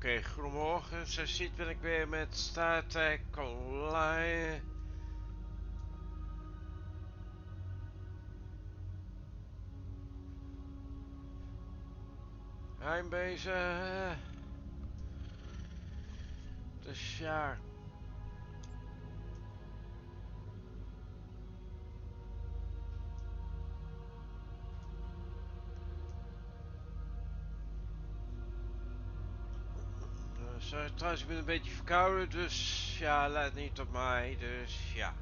Oké, goedemorgen. Zoals je ziet ben ik weer met Star Trek Online. Hij bezig. Dus ja. Sorry, trouwens, ik ben een beetje verkouden, dus ja, let niet op mij, dus ja.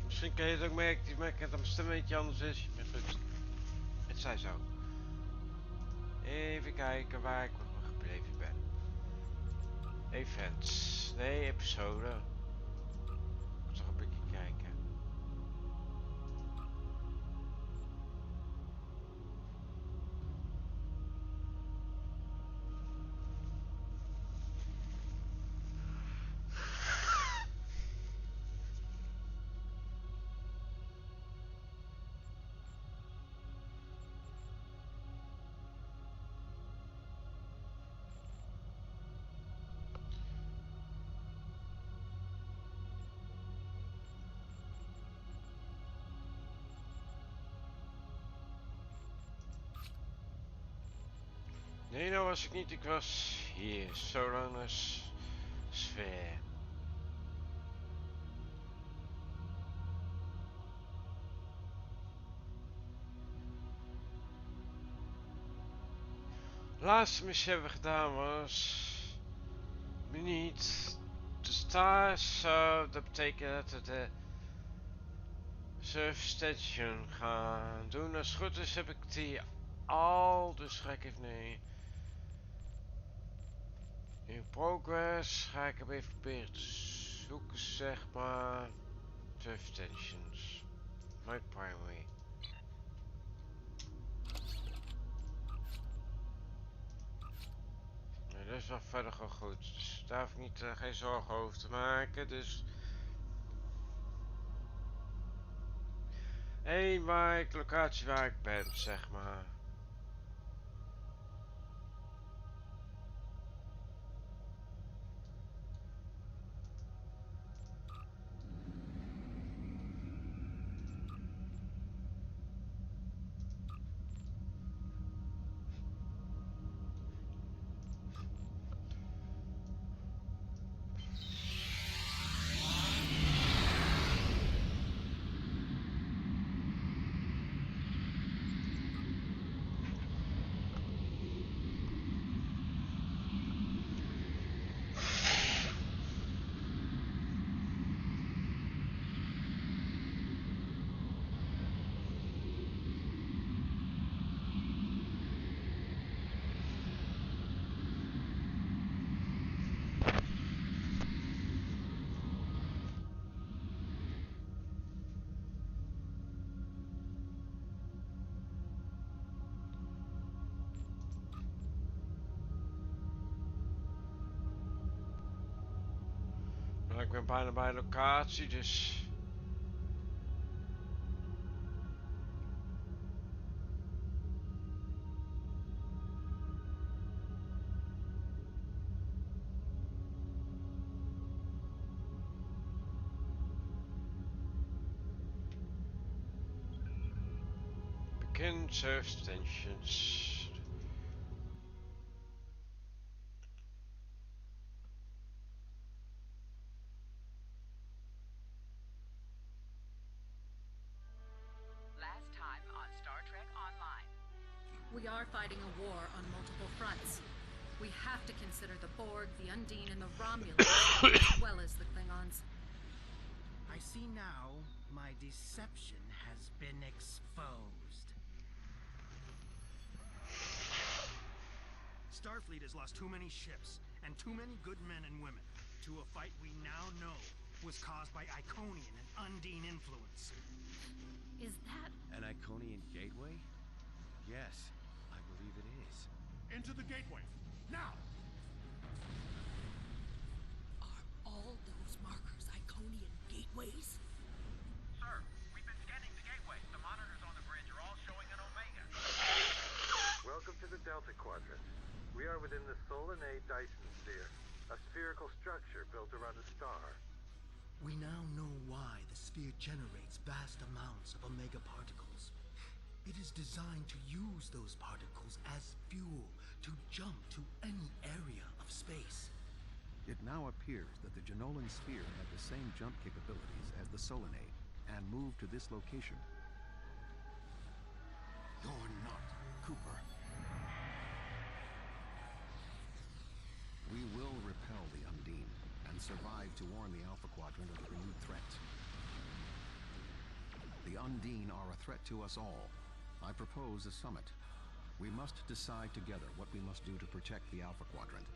Misschien kun je het ook merken dat mijn stem een beetje anders is, maar goed, het zij zo. Even kijken waar ik nog gebleven ben. Events, nee, episode. Moet toch een beetje kijken. Nee, nou was ik niet. Ik was hier. Solanae sfeer. De laatste missie hebben we gedaan was niet de stars. Dat betekent dat we de surf station gaan doen. Als het goed is heb ik die al. Dus ga ik even nee. In progress ga ik hem even proberen te zoeken, zeg maar. Surf stations. My primary. Nee, dat is wel verder gewoon goed. Dus daar hoef ik niet, geen zorgen over te maken. Dus. Eén locatie waar ik ben, zeg maar. Ik ben bijna bij de locatie, dus. Begin surf stations. We are fighting a war on multiple fronts. We have to consider the Borg, the Undine, and the Romulans, as well as the Klingons. I see now my deception has been exposed. Starfleet has lost too many ships and too many good men and women to a fight we now know was caused by Iconian and Undine influence. Is that an Iconian gateway? Yes, I believe it is. Into the gateway, now! Are all those markers Iconian gateways? Sir, we've been scanning the gateway. The monitors on the bridge are all showing an Omega. Welcome to the Delta Quadrant. We are within Dyson sphere, a spherical structure built around a star. We now know why the sphere generates vast amounts of omega particles. It is designed to use those particles as fuel to jump to any area of space. It now appears that the Genolan sphere had the same jump capabilities as the Solanae, and moved to this location. You're not Cooper. We will repel the Undine, and survive to warn the Alpha Quadrant of the renewed threat. The Undine are a threat to us all. I propose a summit. We must decide together what we must do to protect the Alpha Quadrant.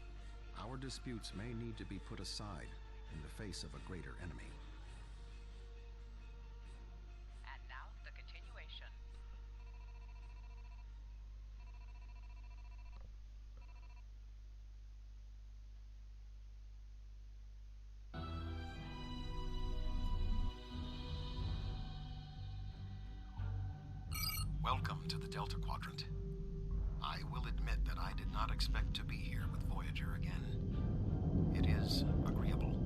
Our disputes may need to be put aside in the face of a greater enemy. And now, the continuation. Welcome to the Delta Quadrant. I will admit that I did not expect to be here with Voyager again. It is agreeable.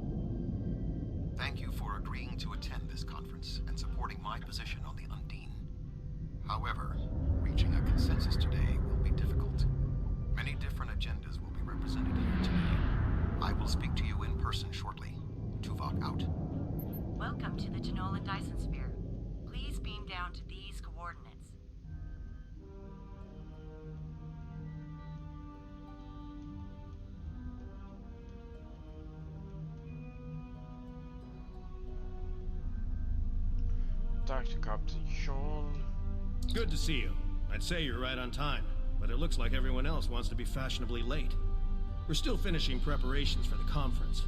Thank you for agreeing to attend this conference and supporting my position on the Undine. However, reaching a consensus today will be difficult. Many different agendas will be represented here today. I will speak to you in person shortly. Tuvok out. Welcome to the Genolan Dyson sphere. Please beam down to these coordinates. Dr. Captain Sean. Good to see you. I'd say you're right on time, but it looks like everyone else wants to be fashionably late. We're still finishing preparations for the conference,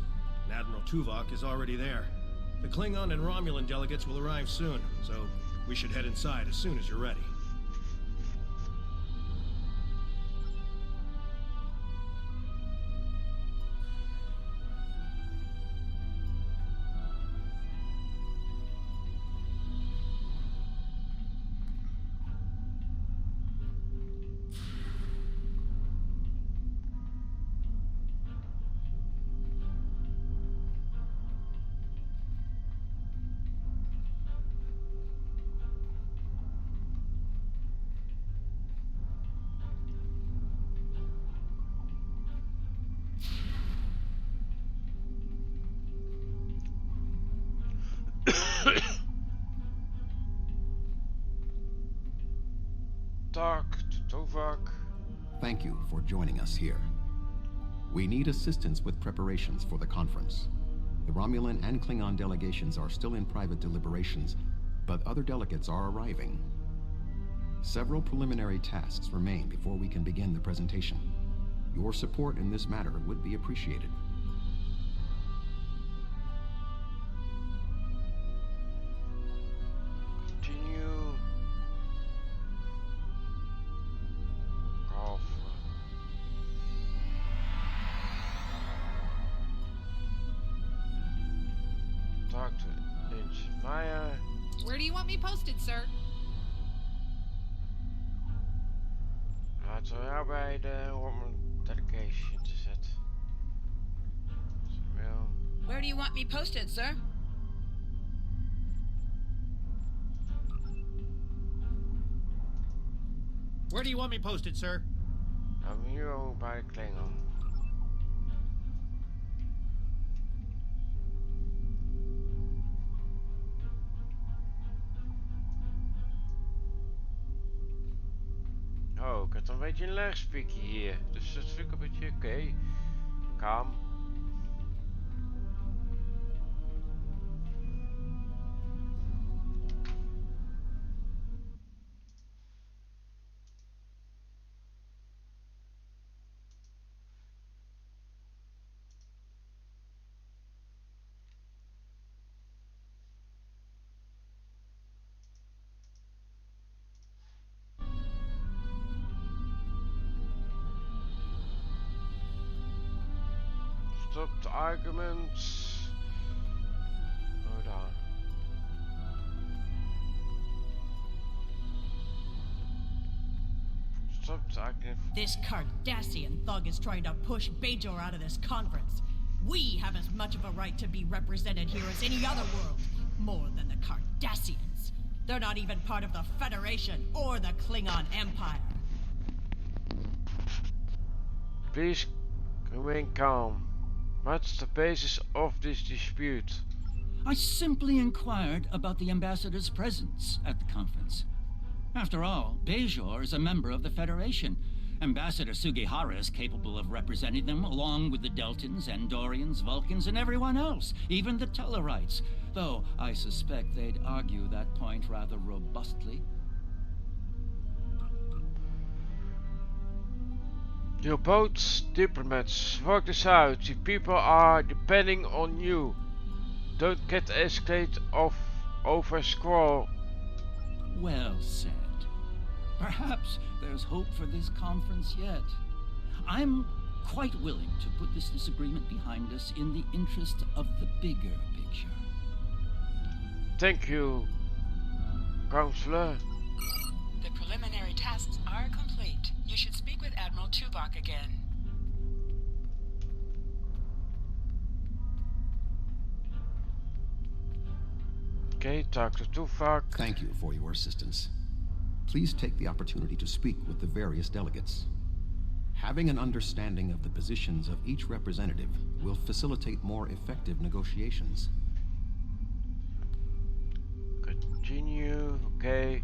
and Admiral Tuvok is already there. The Klingon and Romulan delegates will arrive soon, so we should head inside as soon as you're ready. Dr. Tuvok. Thank you for joining us here. We need assistance with preparations for the conference. The Romulan and Klingon delegations are still in private deliberations, but other delegates are arriving. Several preliminary tasks remain before we can begin the presentation. Your support in this matter would be appreciated. Continue. Golf. Dr. Inchmeyer. Where do you want me posted, sir? Laten we jou bij de delegation te zetten. Wel. Where do you want me posted, sir? Where do you want me posted, sir? I'm hier bij de Klingon. Oh, ik had een beetje een legspiekje hier. Dus dat vind ik een beetje oké. Kalm. Stop the arguments. Hold on. Stop stop talking. This Cardassian thug is trying to push Bajor out of this conference. We have as much of a right to be represented here as any other world. More than the Cardassians. They're not even part of the Federation or the Klingon Empire. Please remain calm. What's the basis of this dispute? I simply inquired about the ambassador's presence at the conference. After all, Bajor is a member of the Federation. Ambassador Sugihara is capable of representing them along with the Deltans, Andorians, Vulcans, and everyone else, even the Tellarites. Though I suspect they'd argue that point rather robustly. You're both diplomats. Work this out. The people are depending on you. Don't get escalated off over a squall. Well said. Perhaps there's hope for this conference yet. I'm quite willing to put this disagreement behind us in the interest of the bigger picture. Thank you, Counselor. The preliminary tasks are complete. You should speak with Admiral Tuvok again. Okay, talk to Tuvok. Thank you for your assistance. Please take the opportunity to speak with the various delegates. Having an understanding of the positions of each representative will facilitate more effective negotiations. Continue, okay.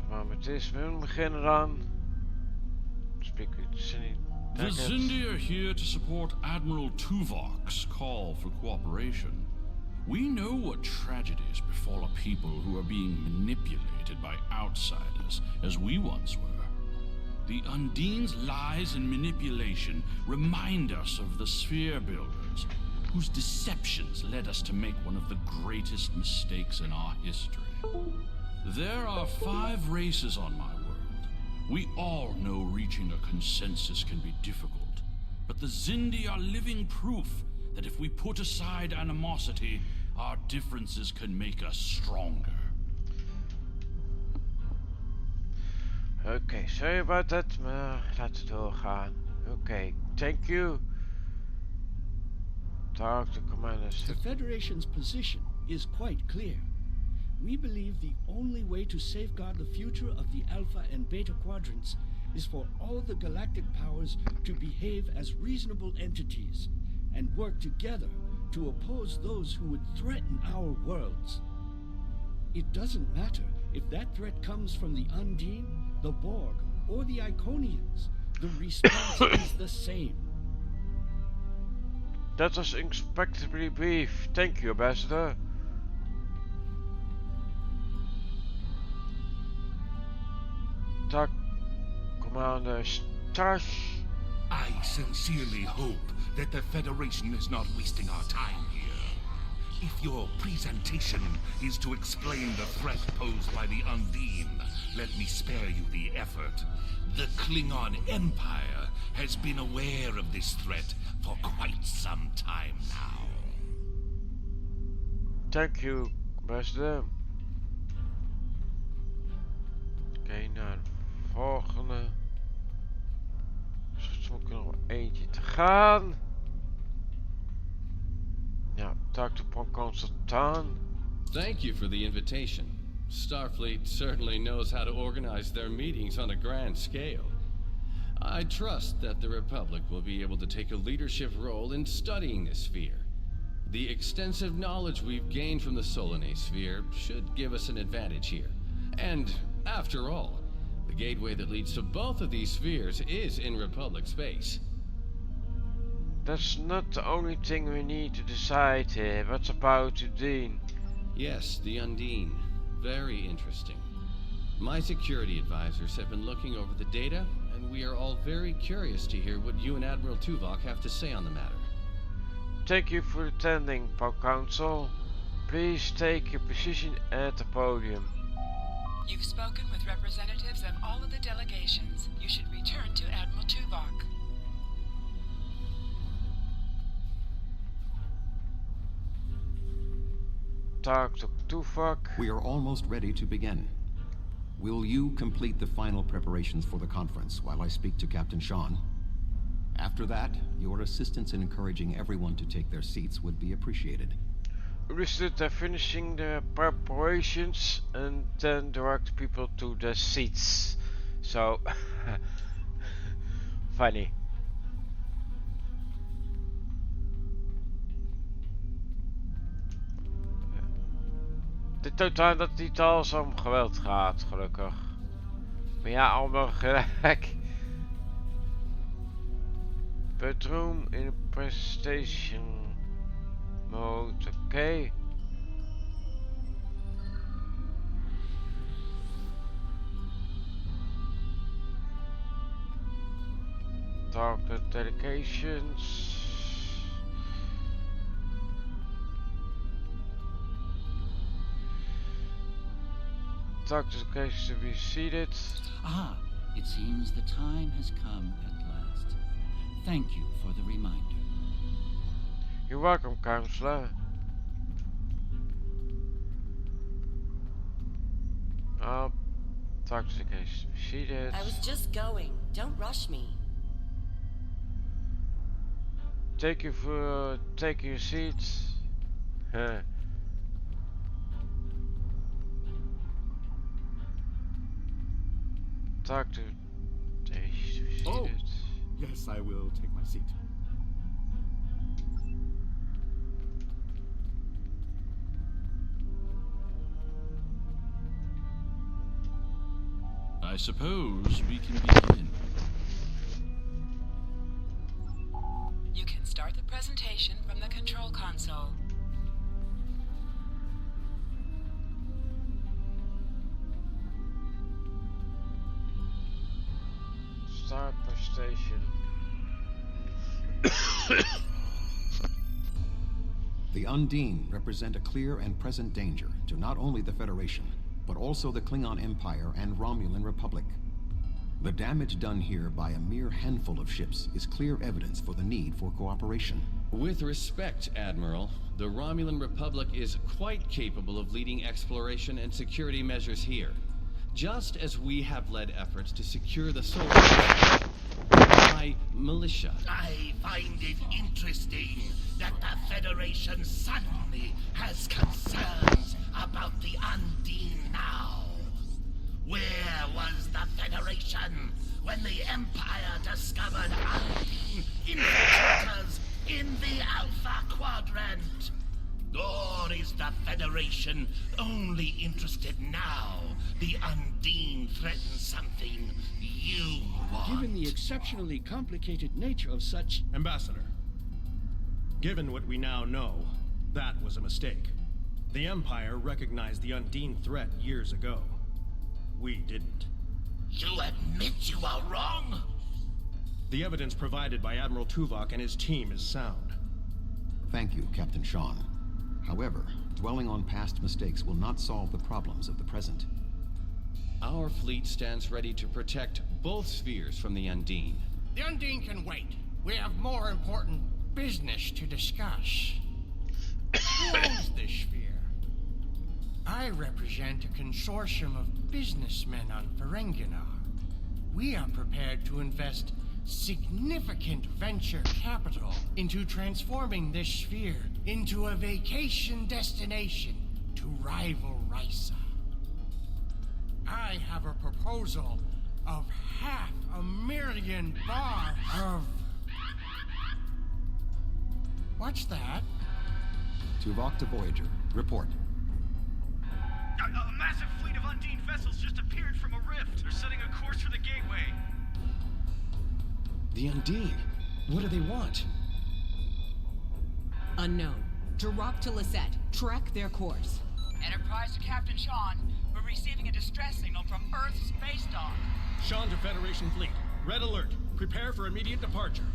Maar met deze we beginnen dan. Speak with Cindy. The Zindi are here to support Admiral Tuvok's call for cooperation. We know what tragedies befall a people who are being manipulated by outsiders, as we once were. The Undine's lies and manipulation remind us of the Sphere Builders, whose deceptions led us to make one of the greatest mistakes in our history. There are 5 races on my world. We all know reaching a consensus can be difficult, but the Zindi are living proof that if we put aside animosity, our differences can make us stronger. Okay, sorry about that, maar laten we doorgaan. Okay, thank you. Talk to commanders. The Federation's position is quite clear. We believe the only way to safeguard the future of the Alpha and Beta quadrants is for all the galactic powers to behave as reasonable entities and work together to oppose those who would threaten our worlds. It doesn't matter if that threat comes from the Undine, the Borg, or the Iconians. The response is the same. That was unexpectedly brief. Thank you, Ambassador. Talk, Commander Stash. I sincerely hope that the Federation is not wasting our time here. If your presentation is to explain the threat posed by the Undine, let me spare you the effort. The Klingon Empire has been aware of this threat for quite some time now. Thank you, Ambassador. Oké, naar de volgende. Dus er moet nog maar eentje te gaan. Ja, talk to Constantine. Thank you for the invitation. Starfleet certainly knows how to organize their meetings on a grand scale. I trust that the Republic will be able to take a leadership role in studying this sphere. The extensive knowledge we've gained from the Solanae sphere should give us an advantage here. And, after all, the gateway that leads to both of these spheres is in Republic space. That's not the only thing we need to decide here. What's about Undine? Yes, the Undine. Very interesting. My security advisors have been looking over the data, and we are all very curious to hear what you and Admiral Tuvok have to say on the matter. Thank you for attending, Council. Please take your position at the podium. You've spoken with representatives of all of the delegations. You should return to Admiral Tuvok. talk to Tuvok. We are almost ready to begin. Will you complete the final preparations for the conference while I speak to Captain Sean? After that, your assistance in encouraging everyone to take their seats would be appreciated. Understood. They're finishing the preparations and then direct people to the seats. So funny. Dit toont aan dat het niet alles om geweld gaat, gelukkig. Maar ja, allemaal gelijk. Bedroom in presentation mode, oké. Talk to delegations. Talk to delegations to be seated. Ah, it seems the time has come at last. Thank you for the reminder. You're welcome, Counselor. Talk to delegations to be seated. I was just going. Don't rush me. Thank you for taking your seats. Talk to delegations to be Oh, seated. yes, I will take my seat. I suppose we can begin. You can start the presentation from the control console. Start presentation. The Undine represent a clear and present danger to not only the Federation, but also the Klingon Empire and Romulan Republic. The damage done here by a mere handful of ships is clear evidence for the need for cooperation. With respect, Admiral, the Romulan Republic is quite capable of leading exploration and security measures here, just as we have led efforts to secure the Solanae by militia. I find it interesting that the Federation suddenly has concerns about the Undine now. Where was the Federation when the Empire discovered Undine infiltrators in the Alpha Quadrant? Or is the Federation only interested now the Undine threatens something you want? Given the exceptionally complicated nature of such... Ambassador, given what we now know, that was a mistake. The Empire recognized the Undine threat years ago. We didn't. You admit you are wrong? The evidence provided by Admiral Tuvok and his team is sound. Thank you, Captain Sean. However, dwelling on past mistakes will not solve the problems of the present. Our fleet stands ready to protect both spheres from the Undine. The Undine can wait. We have more important business to discuss. Who owns this sphere? I represent a consortium of businessmen on Ferenginar. We are prepared to invest significant venture capital into transforming this sphere into a vacation destination to rival Risa. I have a proposal of $500,000 of... What's that? Tuvok to Voyager. Report. A massive fleet of Undine vessels just appeared from a rift. They're setting a course for the gateway. The Undine? What do they want? Unknown. Drop to Lisette. Track their course. Enterprise to Captain Sean. We're receiving a distress signal from Earth's space dock. Sean to Federation fleet. Red alert. Prepare for immediate departure.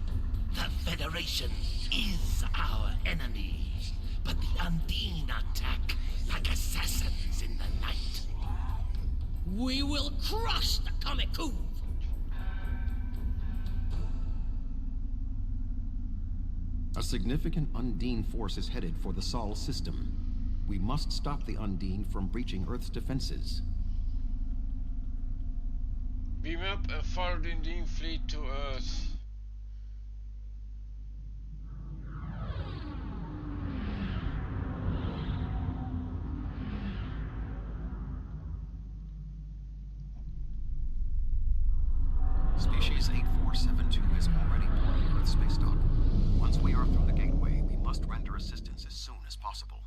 The Federation is our enemy, but the Undine attack like assassins in the night. We will crush the Comic-Coup! A significant Undine force is headed for the Sol system. We must stop the Undine from breaching Earth's defenses. Beam up and follow the Undine fleet to Earth. Species 8472 is already boarding Earth's space dock. Once we are through the gateway, we must render assistance as soon as possible.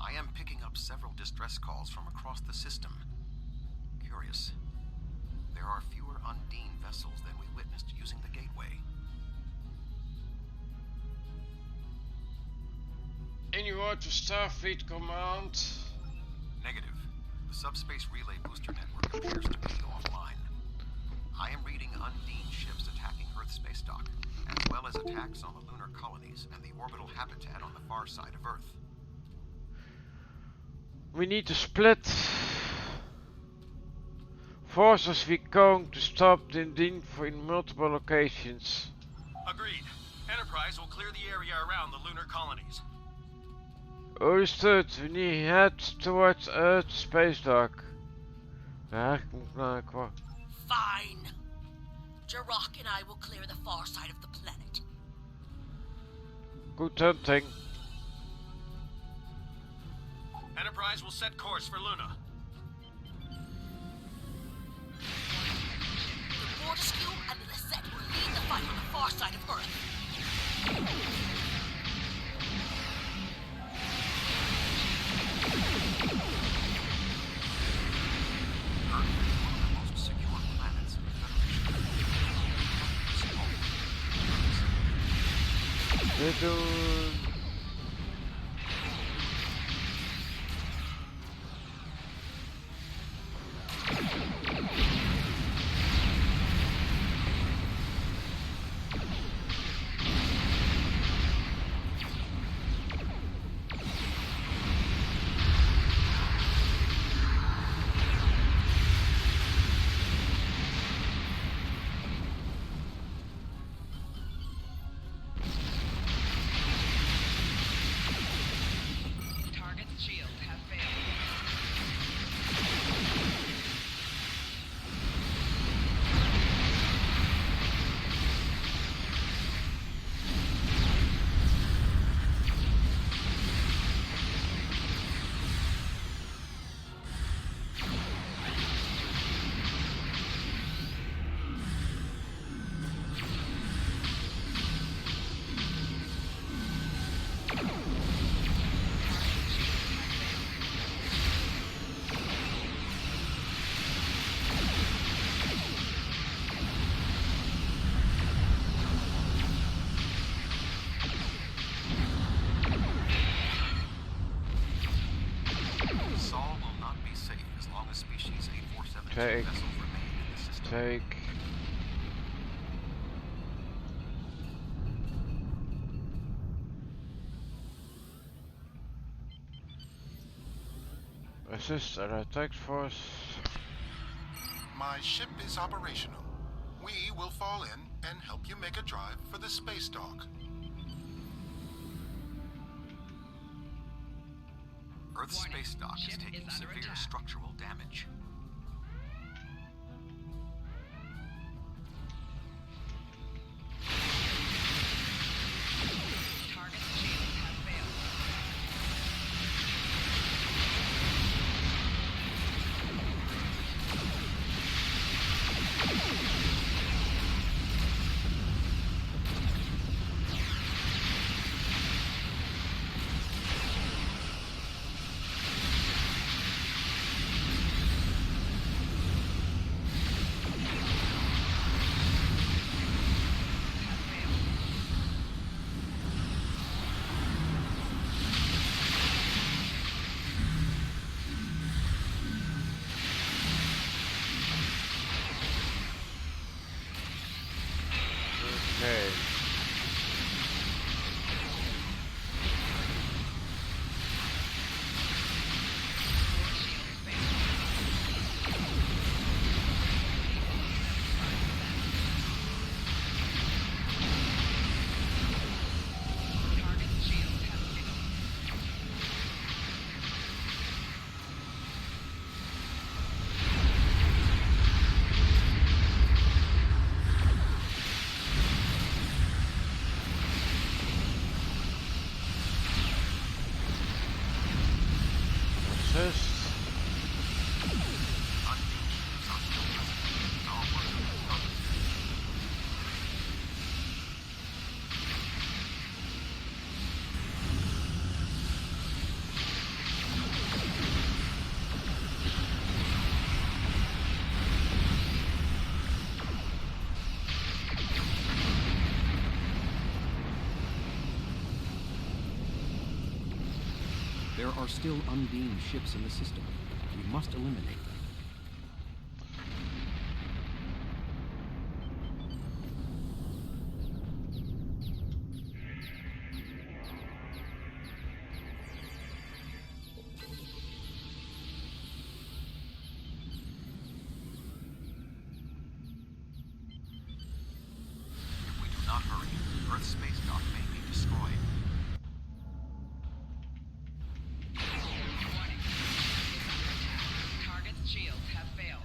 I am picking up several distress calls from across the system. Curious. There are fewer Undine vessels than we witnessed using the gateway. Any word to Starfleet Command? Negative. The subspace relay booster network appears to be offline. I am reading Undine ships attacking Earth's space dock, as well as attacks on the lunar colonies and the orbital habitat on the far side of Earth. We need to split forces. We're going to stop the Undine in multiple locations. Agreed. Enterprise will clear the area around the lunar colonies. Understood. We need to head towards Earth space dock. Fine. Jirok and I will clear the far side of the planet. Good hunting. Enterprise will set course for Luna. The Fortescue and the Lisette will lead the fight on the far side of Earth. Earth is one of the most secure planets in the Federation. Take. Assist our attack force. My ship is operational. We will fall in and help you make a drive for the space dock. Earth's space dock is taking severe structural damage. There are still Undine ships in the system. We must eliminate them. If we do not hurry, Earth's space dock may be destroyed. Target's shields have failed.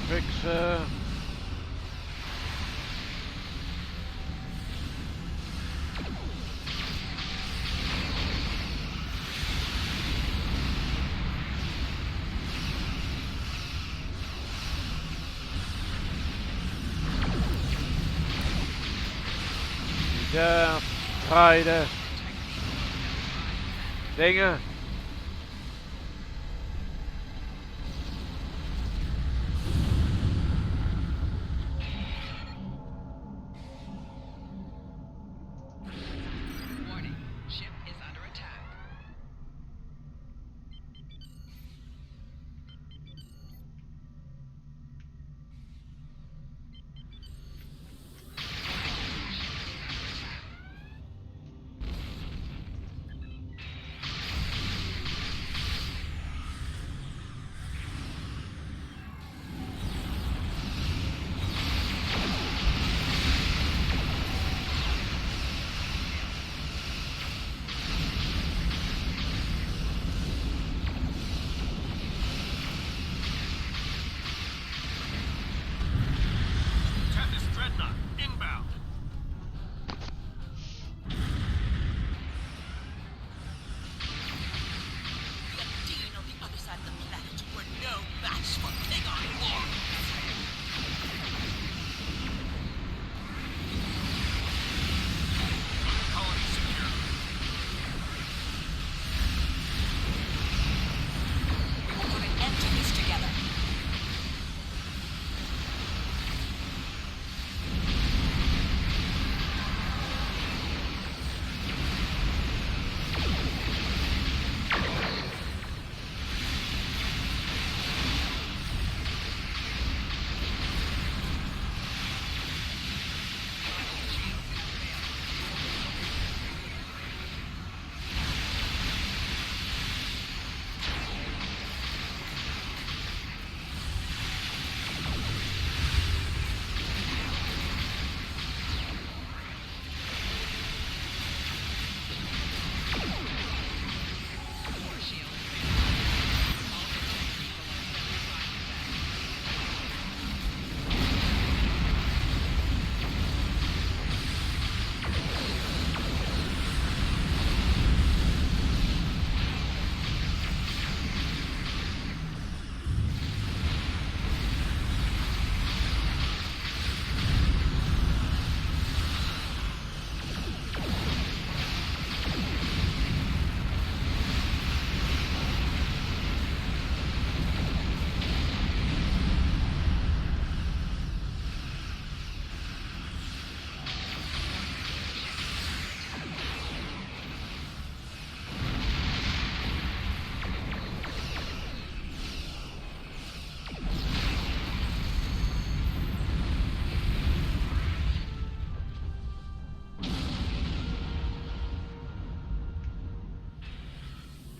Fixen. Ja, rijden. Dingen. Warning, ship is under attack. Tempest Dreadnought, inbound. The Undine on the other side of the planet were no match for Klingon war. Colony secure. We will put an end to this together.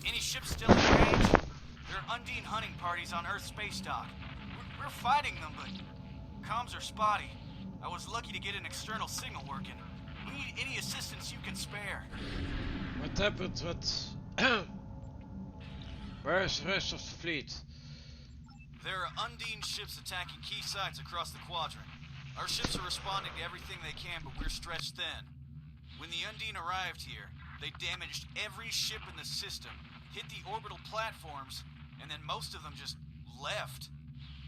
Any ships still in range? There are Undine hunting parties on Earth's space dock. We're fighting them, but Comms are spotty. I was lucky to get an external signal working. We need any assistance you can spare. What happened? What? Where's the rest of the fleet? There are Undine ships attacking key sites across the quadrant. Our ships are responding to everything they can, but we're stretched thin. When the Undine arrived here, they damaged every ship in the system, hit the orbital platforms, and then most of them just left.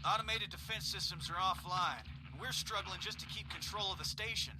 Automated defense systems are offline, and we're struggling just to keep control of the station.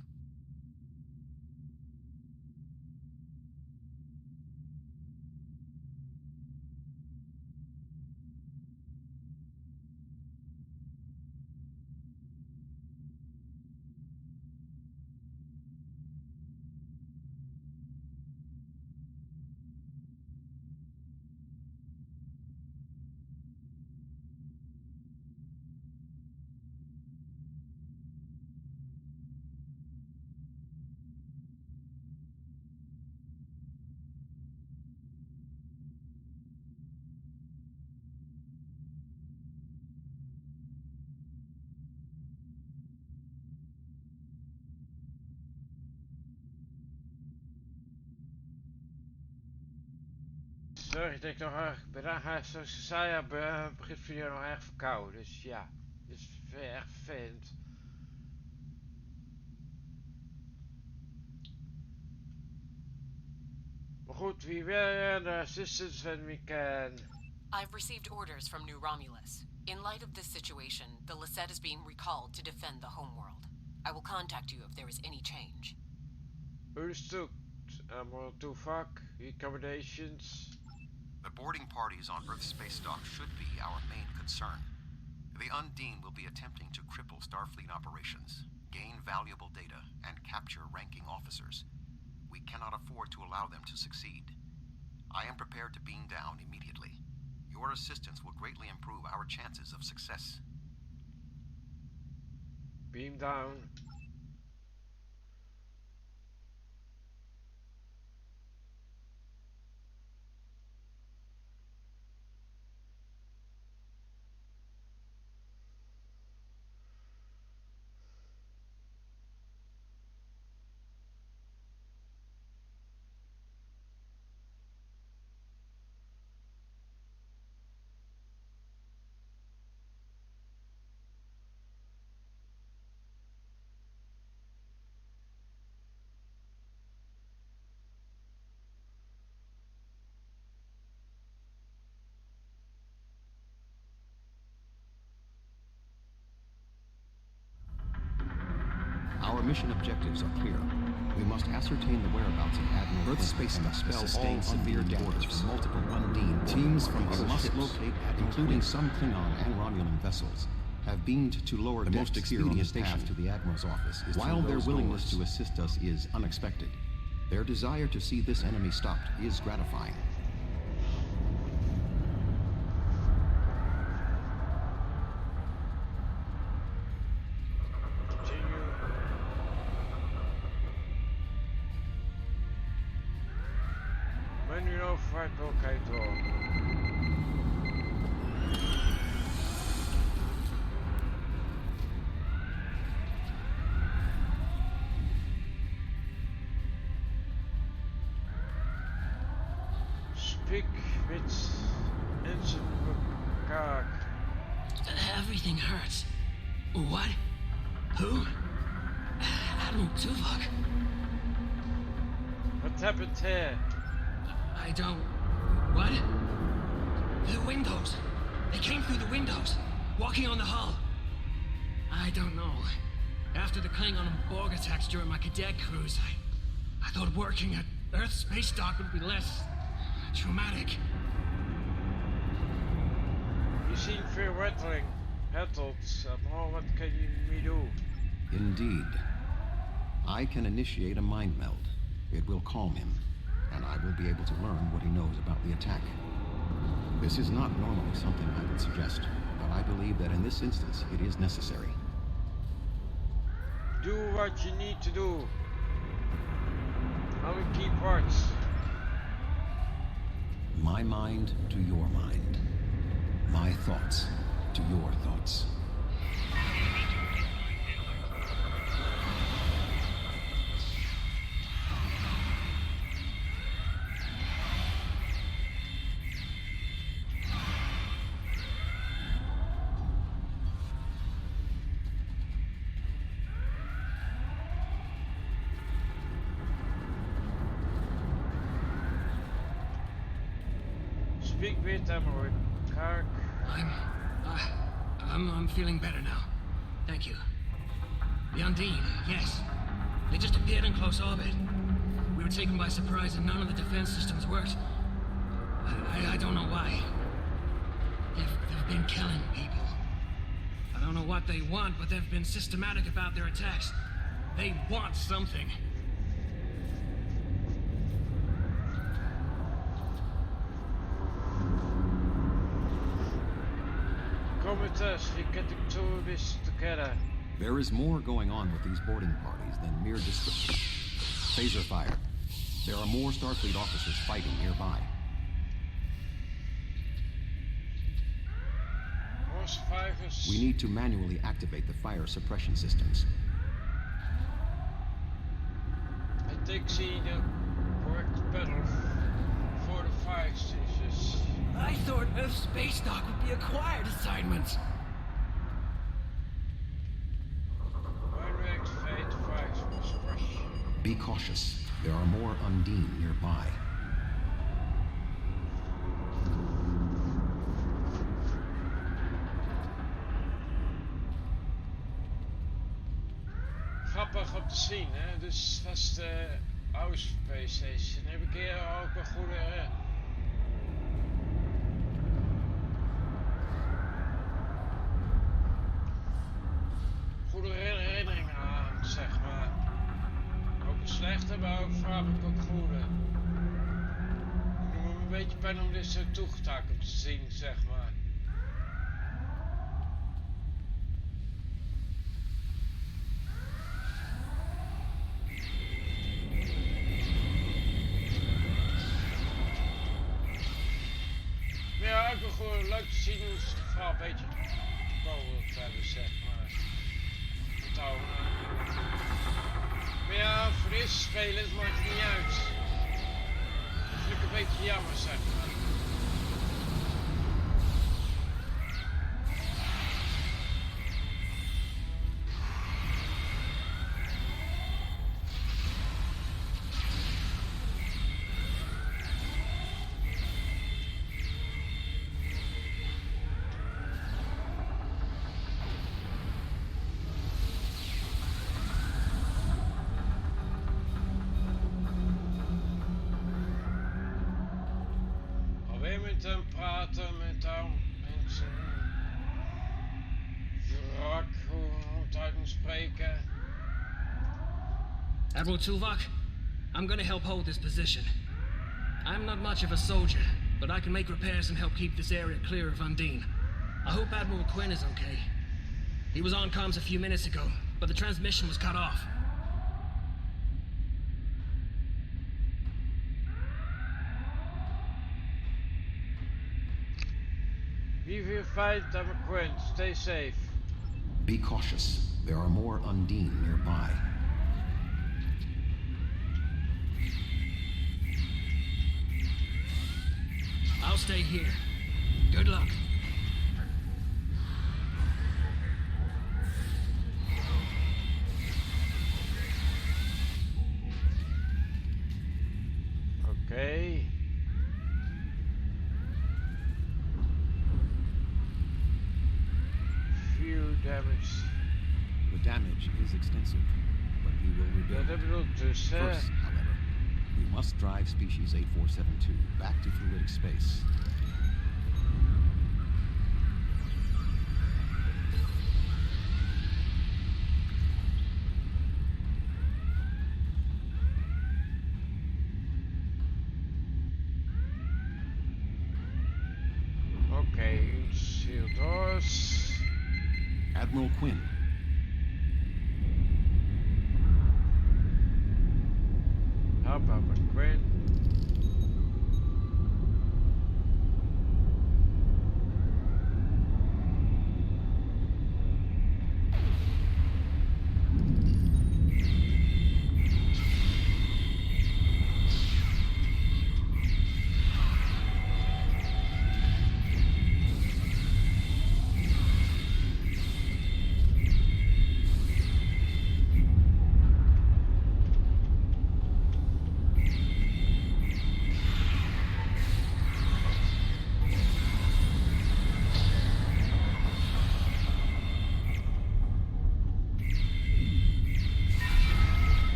Sorry dat ik nog erg ben zoals ik zei, begint video nog erg verkouden, dus ja, dit is erg vervelend. Maar goed, we will the assistance when we can. I've received orders from New Romulus. In light of this situation, the Lisette is being recalled to defend the homeworld. I will contact you if there is any change. Hoofdstuk, Admiral Tuvok, accommodations. The boarding parties on Earth's space dock should be our main concern. The Undine will be attempting to cripple Starfleet operations, gain valuable data, and capture ranking officers. We cannot afford to allow them to succeed. I am prepared to beam down immediately. Your assistance will greatly improve our chances of success. Beam down. Our mission objectives are clear. We must ascertain the whereabouts of Admiral Earth space and expel all severe damages from multiple Undine teams from our ships, locate, including some Klingon and Romulan vessels, have beamed to lower the most expedient path to the Admiral's office. While their willingness to assist us is unexpected, their desire to see this enemy stopped is gratifying. Okay, door. Speak with MORPG. Everything hurts. What? Who? Admiral Tuvok. What happened here? I don't... What? The windows. They came through the windows, walking on the hull. I don't know. After the Klingon and Borg attacks during my cadet cruise, I thought working at Earth space dock would be less traumatic. You seem very rattling. Rattled. What can you do? Indeed. I can initiate a mind meld. It will calm him, and I will be able to learn what he knows about the attack. This is not normally something I would suggest, but I believe that in this instance it is necessary. Do what you need to do. Our key parts. My mind to your mind. My thoughts to your thoughts. Speak with them or Kark. I'm feeling better now. Thank you. The Undine, yes. They just appeared in close orbit. We were taken by surprise and none of the defense systems worked. I don't know why. They've been killing people. I don't know what they want, but they've been systematic about their attacks. They want something. Come with us, we're getting through this together. There is more going on with these boarding parties than mere description. Phaser fire. There are more Starfleet officers fighting nearby. More survivors. We need to manually activate the fire suppression systems. I think see the correct battle for the fire stations. I thought Earth space dock would be acquired assignments. When we activate the fire suppression. Be cautious. There are more Undine nearby. Grappig om te zien, hè? Dus dat is de oude Space Station. Heb ik hier ook een goede herinnering aan, zeg maar. Ook een slechte, maar ook vaak ook goede. Ik doe me een beetje pijn om dit zo toegetakeld te zien, zeg maar. Ja, ook wel gewoon leuk te zien hoe ze het vooral een beetje mogelijk hebben, zeg maar. Maar ja, voor de eerste spelen, het maakt niet uit. Dat vind ik een beetje jammer, zeg maar. Praten met mensen. Vrak, hoe moet uit me spreken? Admiral Tuvok, I'm gonna help hold this position. I'm not much of a soldier, but I can make repairs and help keep this area clear of Undine. I hope Admiral Quinn is okay. He was on comms a few minutes ago, but the transmission was cut off. Wie will fight Admiral Quinn? Stay safe. Be cautious. There are more Undine nearby. I'll stay here. Good luck. Okay. Damage. The damage is extensive, but we will rebuild. First, however, we must drive species 8472 back to fluidic space. Okay, seal doors. Admiral Quinn. How about Quinn?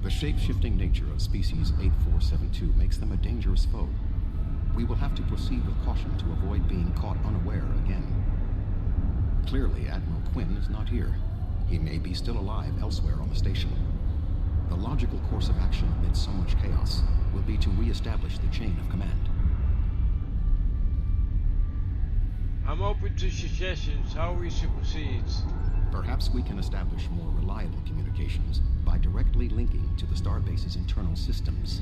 The shape-shifting nature of species 8472 makes them a dangerous foe. We will have to proceed with caution to avoid being caught unaware again. Clearly, Admiral Quinn is not here. He may be still alive elsewhere on the station. The logical course of action amid so much chaos will be to re-establish the chain of command. I'm open to suggestions how we should proceed. Perhaps we can establish more reliable communications by directly linking to the Starbase's internal systems.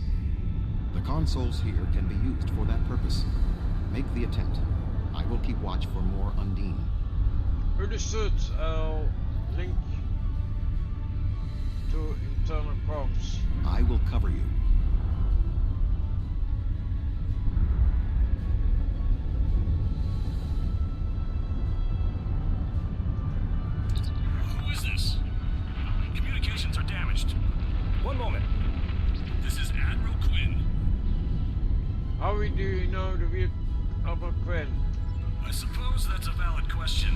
The consoles here can be used for that purpose. Make the attempt. I will keep watch for more Undine. Understood. I'll link to internal comms. I will cover you. Who is this? Communications are damaged. One moment. This is Admiral Quinn. How do you know the real Admiral Quinn? I suppose that's a valid question.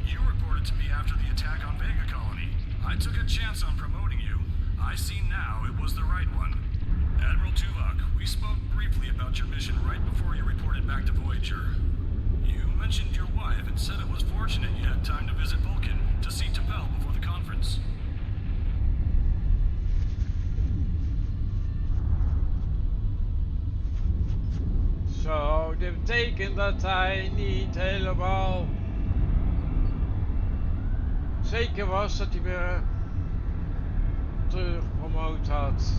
You reported to me after the attack on Vega Colony. I took a chance on promoting you. I see now it was the right one. Admiral Tuvok, we spoke briefly about your mission right before you reported back to Voyager. You mentioned your wife and said it was fortunate you had time to visit Vulcan to see T'Pel before the conference. Zo, dit betekent dat hij niet helemaal zeker was dat hij weer teruggepromoot had.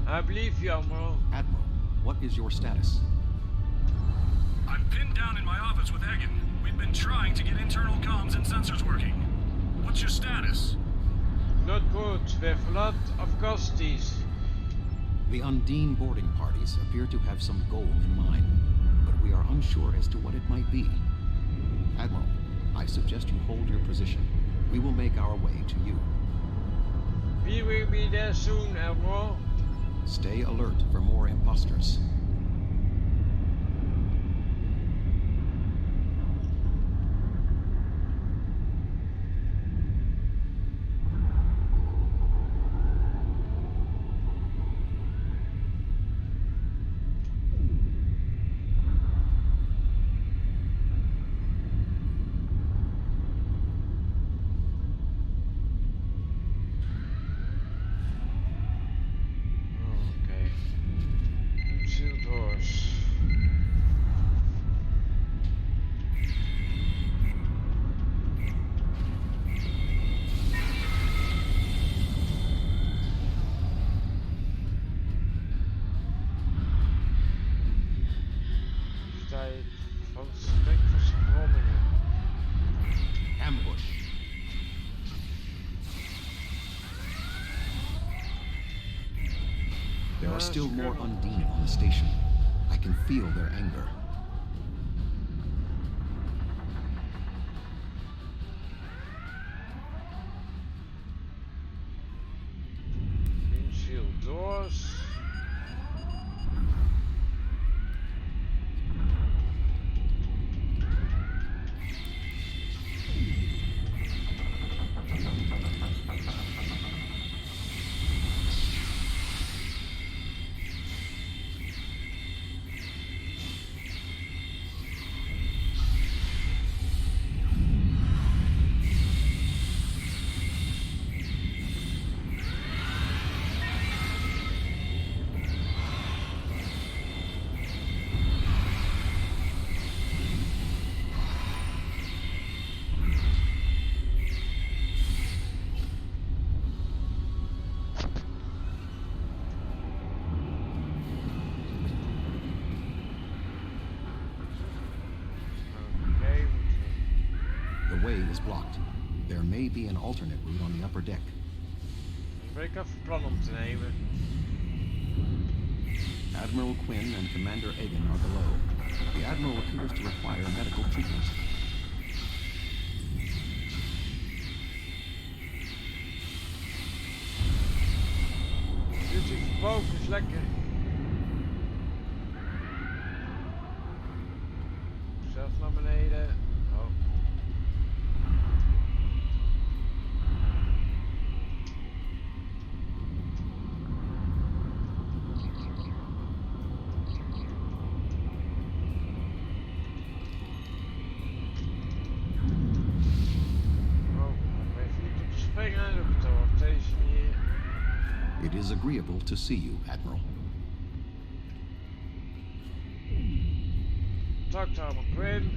I believe you, Admiral. Admiral, what is your status? I'm pinned down in my office with Egan. We've been trying to get internal comms and sensors working. What's your status? Not good. We have a lot of casualties. The Undine boarding parties appear to have some goal in mind, but we are unsure as to what it might be. Admiral, I suggest you hold your position. We will make our way to you. We will be there soon, Admiral. Stay alert for more imposters. There are still more Undine on the station. I can feel their anger. Windshield doors. The way is blocked. There may be an alternate route on the upper deck. Ben ik even plan om te nemen. Admiral Quinn and Commander Egan are below. The Admiral appears to require medical treatment. Dit is boven is lekker. It is agreeable to see you, Admiral. Talk to Admiral Quinn.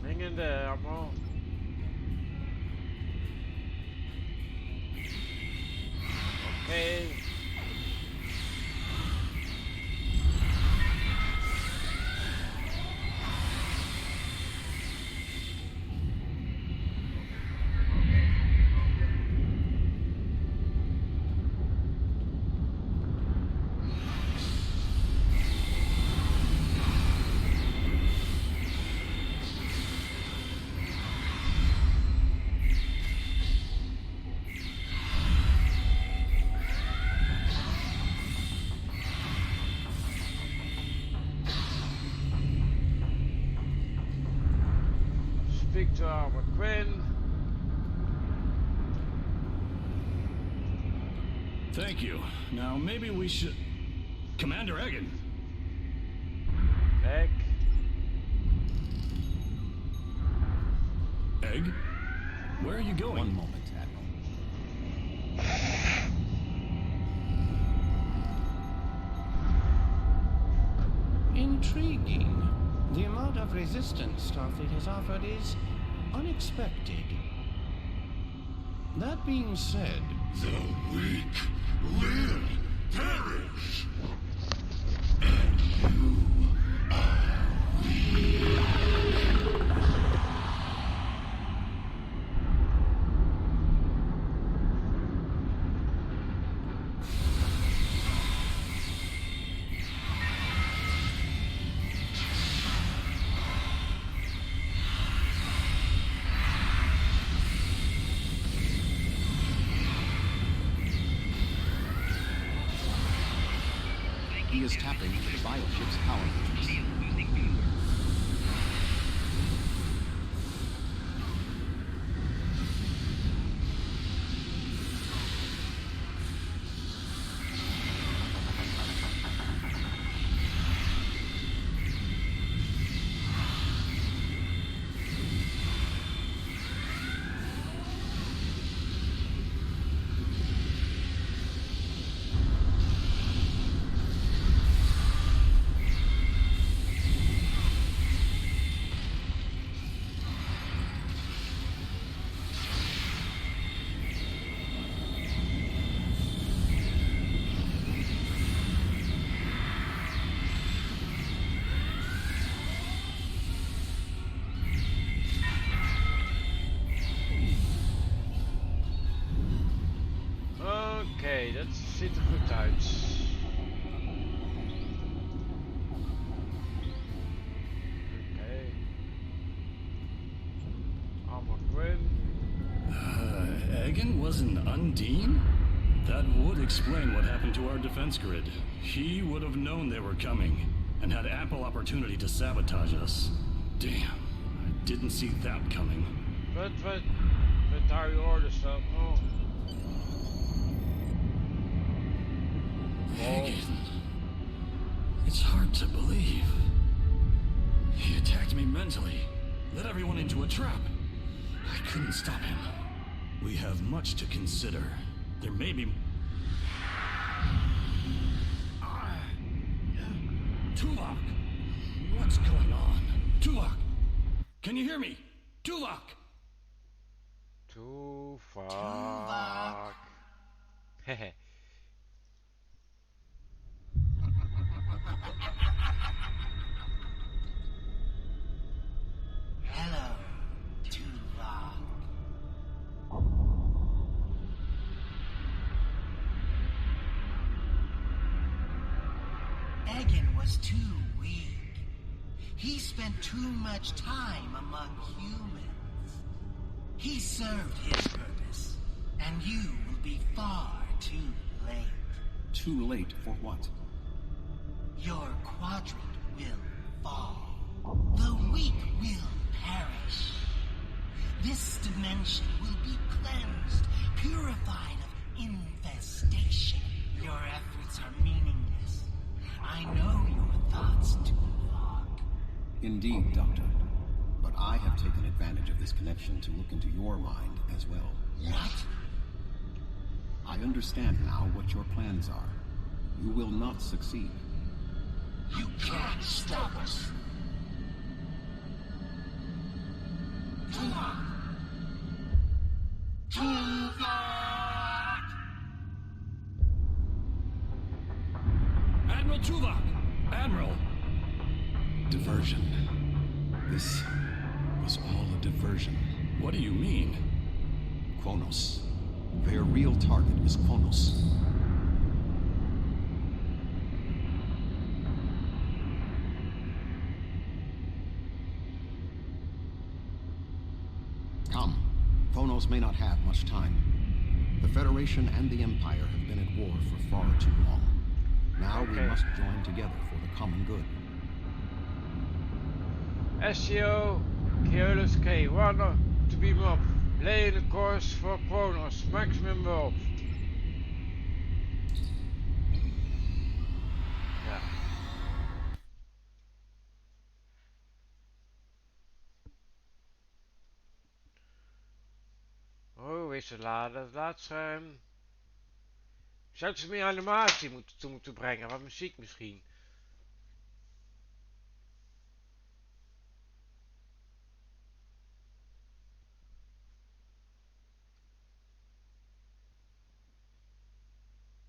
Hang in there, Admiral. Okay. Speak to Admiral Quinn. Thank you. Now maybe we should... Commander Egan! Egg? Egg? Where are you going? One moment, Admiral. Intriguing. The amount of resistance Starfleet has offered is unexpected. That being said... The weak will perish. And you are weak. He is tapping the bioship's power engines. Oké, dat ziet er goed uit. Oké. Admiral Quinn. Egan was an Undine? That would explain what happened to our defense grid. He would have known they were coming, and had ample opportunity to sabotage us. Damn, I didn't see that coming. But are your orders up? Oh. Egan. It's hard to believe. He attacked me mentally, led everyone into a trap. I couldn't stop him. We have much to consider. There may be... Tuvok! What's going on? Tuvok! Can you hear me? Tuvok! Tuvok. Hehe. Hello, Tuvok. Egan was too weak. He spent too much time among humans. He served his purpose, and you will be far too late. Too late for what? Your quadrant will fall. The weak will perish. This dimension will be cleansed, purified of infestation. Your efforts are meaningless. I know your thoughts, Tuvok. Indeed, Doctor. But I have taken advantage of this connection to look into your mind as well. What? I understand now what your plans are. You will not succeed. You can't stop us. Tuvok! Tuvok! Admiral Tuvok! Admiral! Diversion. This was all a diversion. What do you mean? Kronos. Their real target is Kronos. Come. Kronos may not have much time. The Federation and the Empire have been at war for far too long. Now we must join together for the common good. STO K1 to beam up. Lay the course for Kronos. Maximum warp. Ja. Oh, is het laden het laadscherm. Zou ik ze meer animatie moeten brengen? Wat muziek misschien?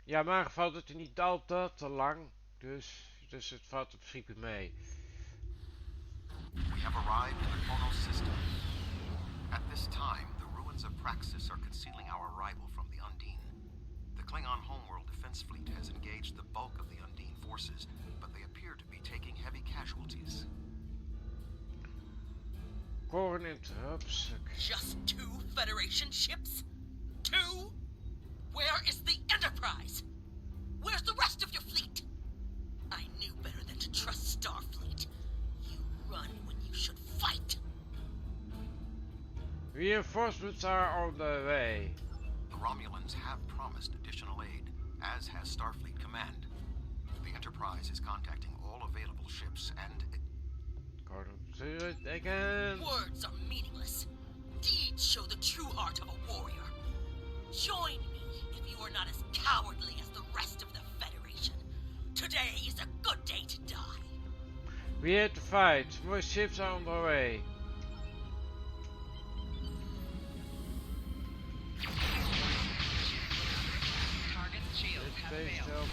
Ja, maar valt het niet altijd te lang, dus het valt in principe mee. We have arrived in the Kronos system. At this time, the ruins of Praxis are concealing our arrival from the Undine. The Klingon homeworld defense fleet has engaged the bulk of the Undine forces, but they appear to be taking heavy casualties. Hoofdstuk. Just 2 Federation ships? 2? Where is the Enterprise? Where's the rest of your fleet? I knew better than to trust Starfleet. You run when you should fight. Reinforcements are on the way. The Romulans have promised additional aid, as has Starfleet Command. The Enterprise is contacting all available ships and... Words are meaningless. Deeds show the true heart of a warrior. Join me if you are not as cowardly as the rest of the Federation. Today is a good day to die. We have to fight. More ships are on the way. Target's shields have failed.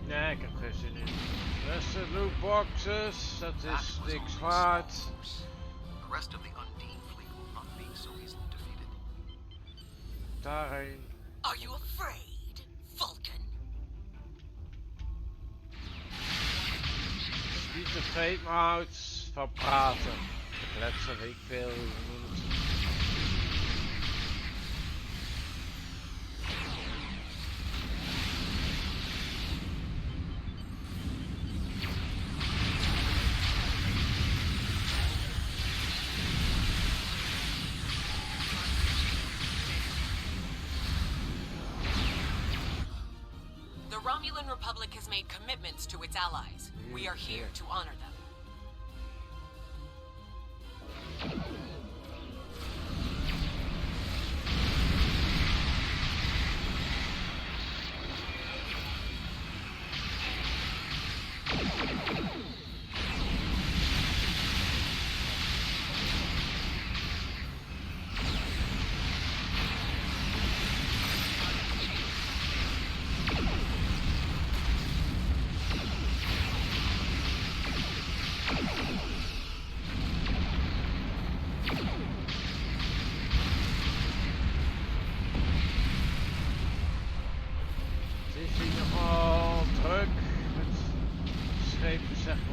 Nee, ik heb geen zin in. Rest of lootboxes, dat is niks waard. The rest of the Undine fleet will not be so easily defeated. Daarheen. Are you afraid, Vulcan? Niet tevreden, maar houdt van praten. Kletsen, weet ik veel hoe je noemt. The Romulan Republic has made commitments to its allies. We are here to honor them.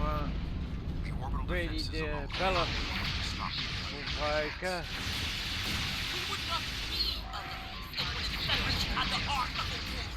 maar ik weet niet de bellen gebruiken. We would not be alone if one of the Federation had the heart of a warrior.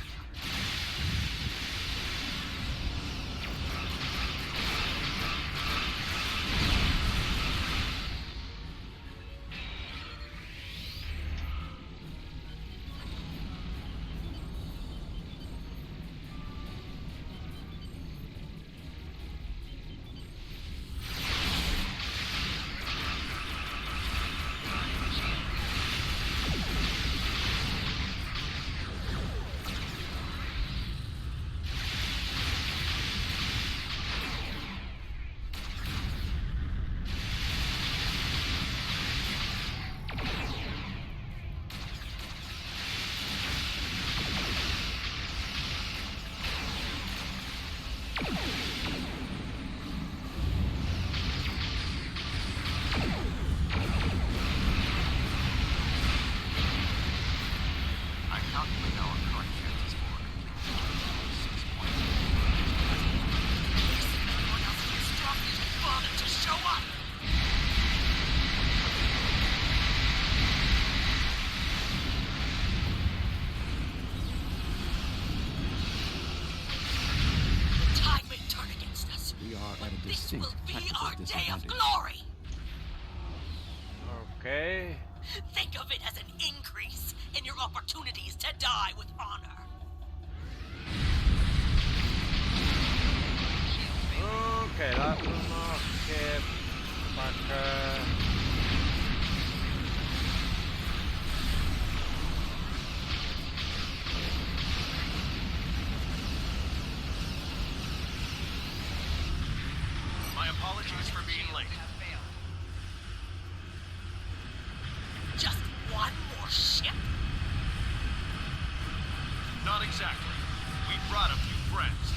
Day of glory! Okay. Think of it as an increase in your opportunities to die with honor. Okay, laten we nog een keer pakken. Apologies for being late. Just one more ship? Not exactly. We brought a few friends.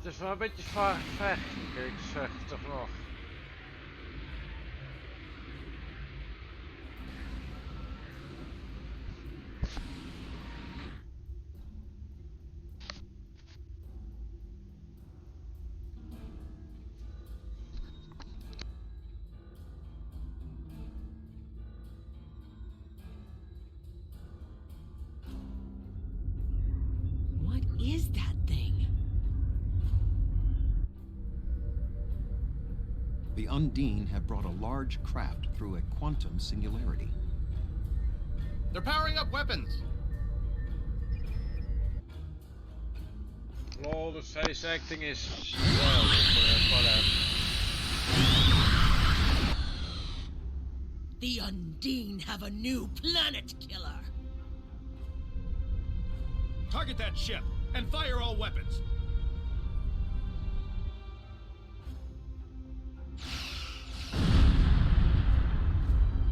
is wel een beetje vechten, ik zeg toch nog. What is that thing? The Undine have brought a large craft through a quantum singularity. They're powering up weapons. Lol, the face acting is well. The Undine have a new planet killer. Target that ship and fire all weapons.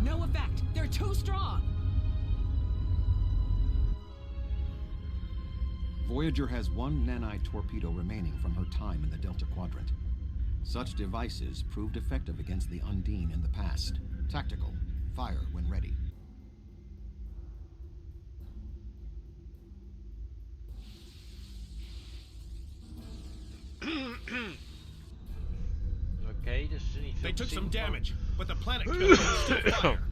No effect. They're too strong. Voyager has one nanite torpedo remaining from her time in the Delta Quadrant. Such devices proved effective against the Undine in the past. Tactical. Fire when ready. Okay, dus niet veel They took te some zien damage, but the planet killer can still fire.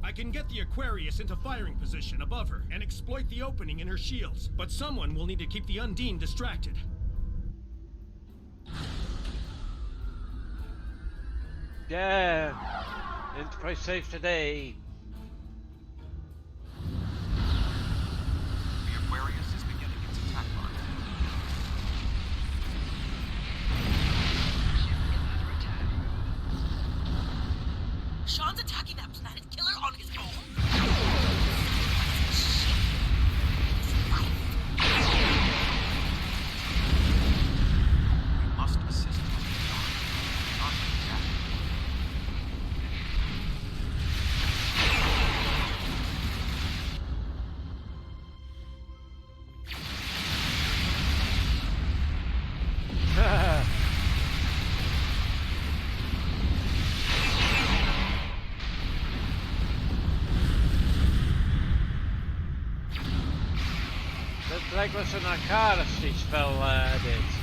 I can get the Aquarius into firing position above her and exploit the opening in her shields, but someone will need to keep the Undine distracted. Yeah, Enterprise safe today. The Aquarius is beginning its attack run. Sean's attacking that planet killer on his own? We must assist him with the army, not attack. Het lijkt wel zo'n arcade-spel dit.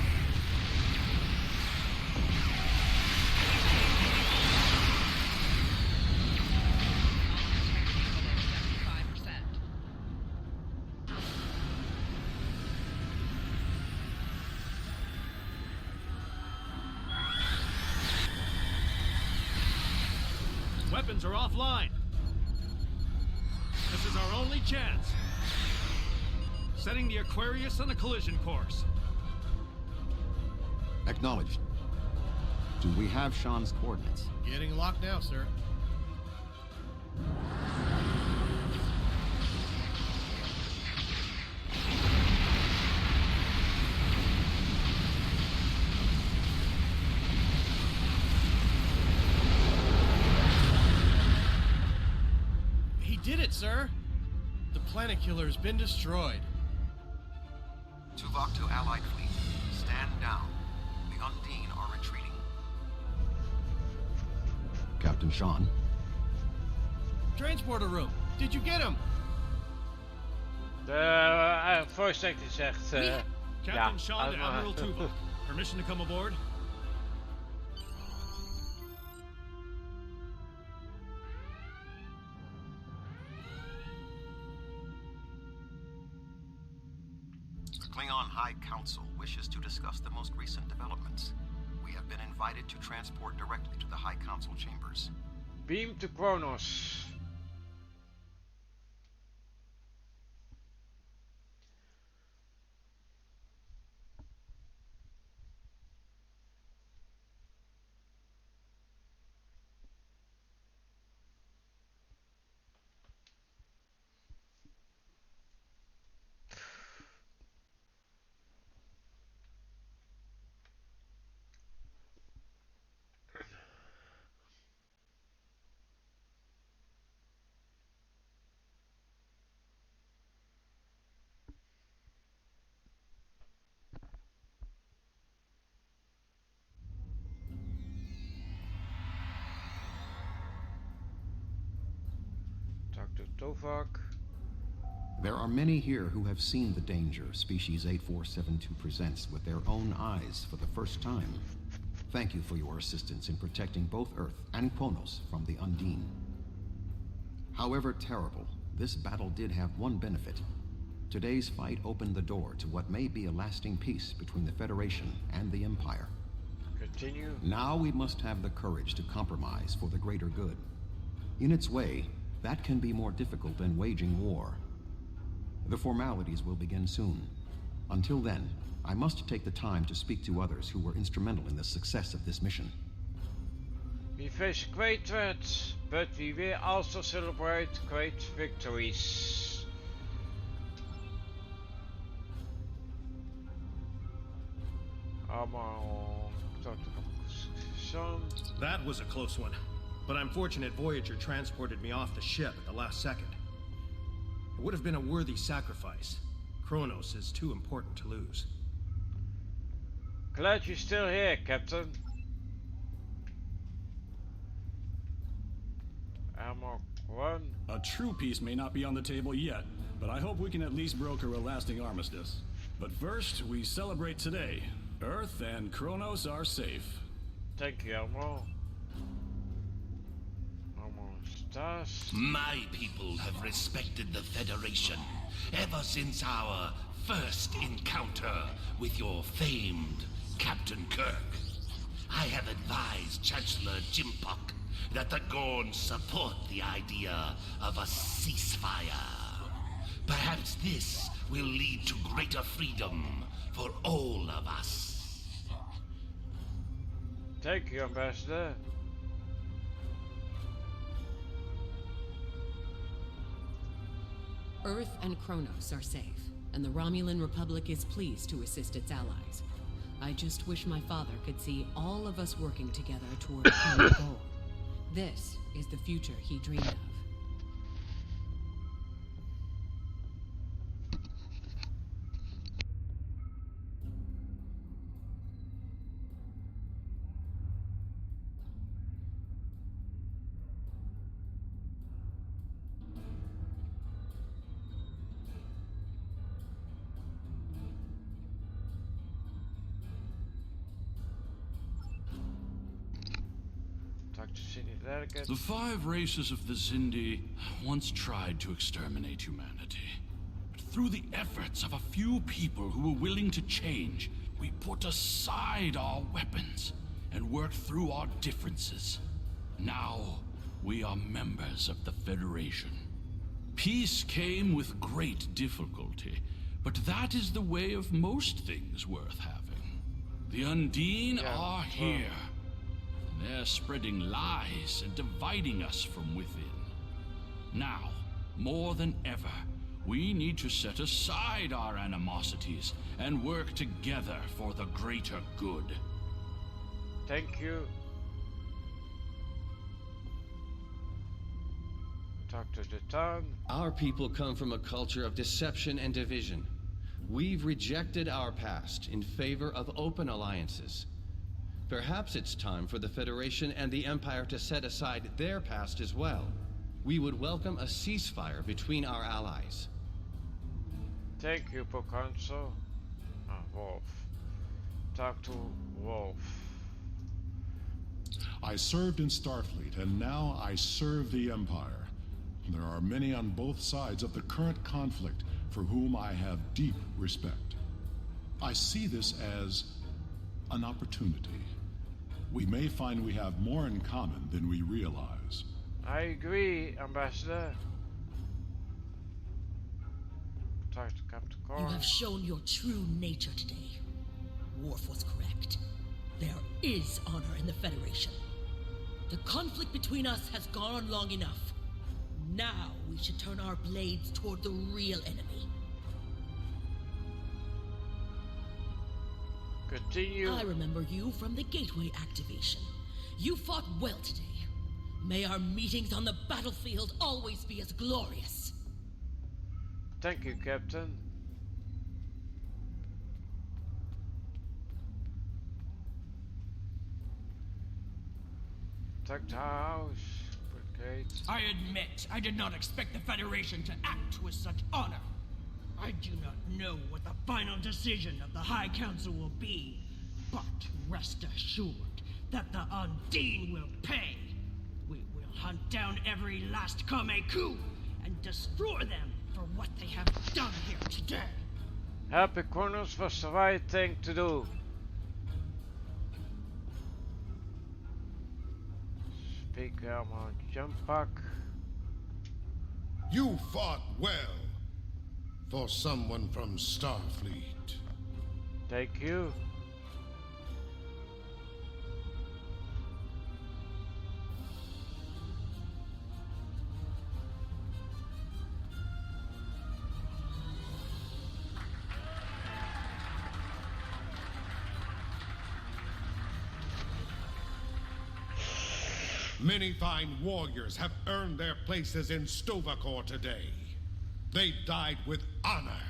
Weapons are offline. This is our only chance. Setting the Aquarius on a collision course. Acknowledged. Do we have Sean's coordinates? Getting locked now, sir. He did it, sir. The planet killer has been destroyed. Tuvok to Allied fleet. Stand down. The Undine are retreating. Captain Sean. Transporter room. Did you get him? De voice acting zegt... Captain Sean to Admiral Tuvok. Permission to come aboard? Klingon High Council wishes to discuss the most recent developments. We have been invited to transport directly to the High Council chambers. Beam to Kronos. Tuvok. There are many here who have seen the danger Species 8472 presents with their own eyes for the first time. Thank you for your assistance in protecting both Earth and Kronos from the Undine. However terrible, this battle did have one benefit. Today's fight opened the door to what may be a lasting peace between the Federation and the Empire. Continue. Now we must have the courage to compromise for the greater good. In its way, that can be more difficult than waging war. The formalities will begin soon. Until then, I must take the time to speak to others who were instrumental in the success of this mission. We face great threats, but we will also celebrate great victories. That was a close one, but I'm fortunate Voyager transported me off the ship at the last second. It would have been a worthy sacrifice. Kronos is too important to lose. Glad you're still here, Captain. Ammo 1. A true peace may not be on the table yet, but I hope we can at least broker a lasting armistice. But first, we celebrate today. Earth and Kronos are safe. Thank you, Elmo. My people have respected the Federation ever since our first encounter with your famed Captain Kirk. I have advised Chancellor Jimpok that the Gorns support the idea of a ceasefire. Perhaps this will lead to greater freedom for all of us. Thank you, Ambassador. Earth and Kronos are safe, and the Romulan Republic is pleased to assist its allies. I just wish my father could see all of us working together toward a common goal. This is the future he dreamed of. The 5 races of the Zindi once tried to exterminate humanity. But through the efforts of a few people who were willing to change, we put aside our weapons and worked through our differences. Now, we are members of the Federation. Peace came with great difficulty, but that is the way of most things worth having. The Undine are here. They're spreading lies and dividing us from within. Now, more than ever, we need to set aside our animosities and work together for the greater good. Thank you. Talk to the tongue. Our people come from a culture of deception and division. We've rejected our past in favor of open alliances. Perhaps it's time for the Federation and the Empire to set aside their past as well. We would welcome a ceasefire between our allies. Thank you, Proconsul. Wolf. Talk to Wolf. I served in Starfleet, and now I serve the Empire. There are many on both sides of the current conflict for whom I have deep respect. I see this as an opportunity. We may find we have more in common than we realize. I agree, Ambassador. Talk to Captain Core. You have shown your true nature today. Worf was correct. There is honor in the Federation. The conflict between us has gone on long enough. Now we should turn our blades toward the real enemy. Continue. I remember you from the Gateway activation. You fought well today. May our meetings on the battlefield always be as glorious. Thank you, Captain. Talk to House. Great. I admit I did not expect the Federation to act with such honor. I do not know what the final decision of the High Council will be, but rest assured that the Undine will pay. We will hunt down every last Kameku and destroy them for what they have done here today. Happy Corners was the right thing to do. Speak armor jump pack. You fought well for someone from Starfleet. Thank you. Many fine warriors have earned their places in Stovacor today. They died with honor,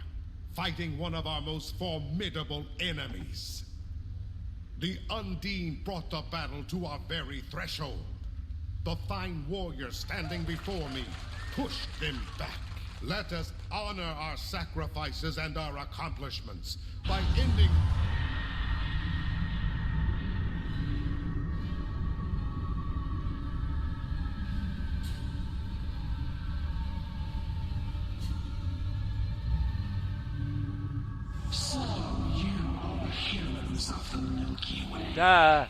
fighting one of our most formidable enemies. The Undine brought the battle to our very threshold. The fine warriors standing before me pushed them back. Let us honor our sacrifices and our accomplishments by ending... Daar.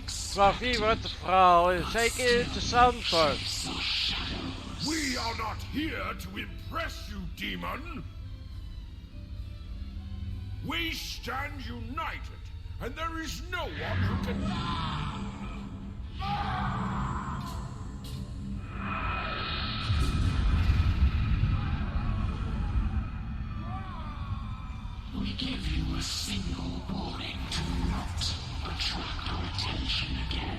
Fluffy, wat het verhaal is zeker interessant hoor. We are not here to impress you, demon. We stand united, and there is no one who can... We give you a single warning to not attract our attention again.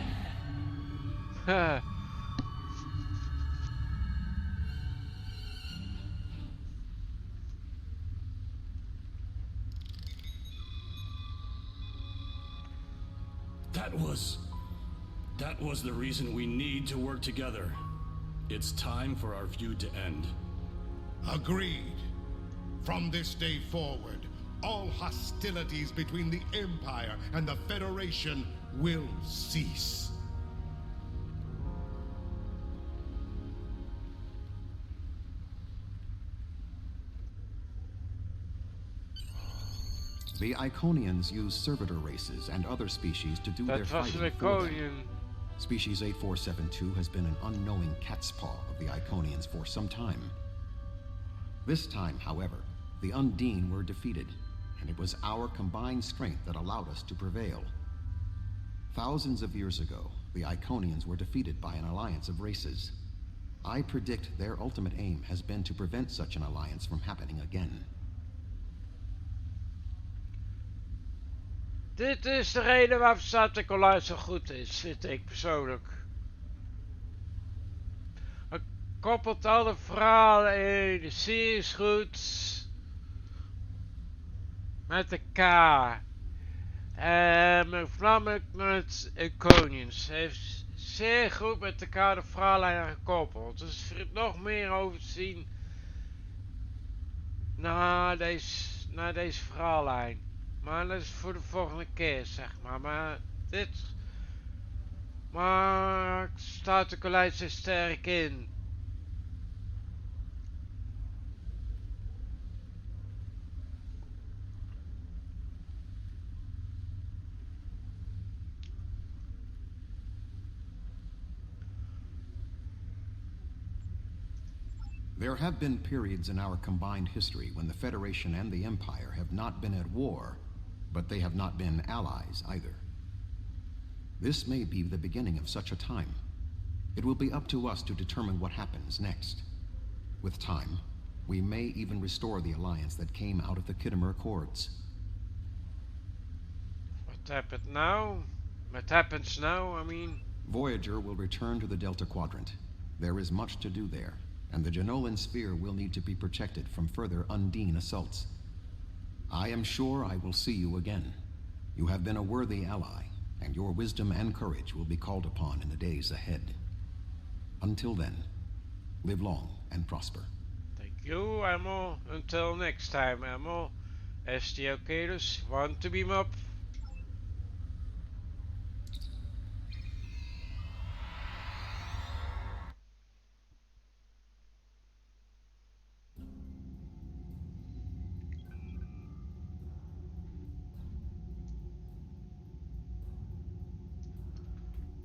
That was the reason we need to work together. It's time for our feud to end. Agreed. From this day forward, all hostilities between the Empire and the Federation will cease. The Iconians use servitor races and other species to do their fighting for them. Species 8472 has been an unknowing catspaw of the Iconians for some time. This time, however, the Undine were defeated, and it was our combined strength that allowed us to prevail. Thousands of years ago, the Iconians were defeated by an alliance of races. I predict their ultimate aim has been to prevent such an alliance from happening again. Dit is de reden waarom Star Online zo goed is, vind ik persoonlijk. Het koppelt alle verhalen in, de serie is goed. Met de K. En voornamelijk met Iconians. Heeft zeer goed met elkaar de verhaallijnen gekoppeld. Dus er is nog meer over te zien na deze verhaallijn. Maar dat is voor de volgende keer, zeg maar. Maar staat de collega zo sterk in. There have been periods in our combined history when the Federation and the Empire have not been at war, but they have not been allies either. This may be the beginning of such a time. It will be up to us to determine what happens next. With time, we may even restore the alliance that came out of the Khitomer Accords. What happened now? What happens now, I mean? Voyager will return to the Delta Quadrant. There is much to do there, and the Jenolan Sphere will need to be protected from further Undine assaults. I am sure I will see you again. You have been a worthy ally, and your wisdom and courage will be called upon in the days ahead. Until then, live long and prosper. Thank you, Admiral. Until next time, Admiral. STO Federation, want to beam up?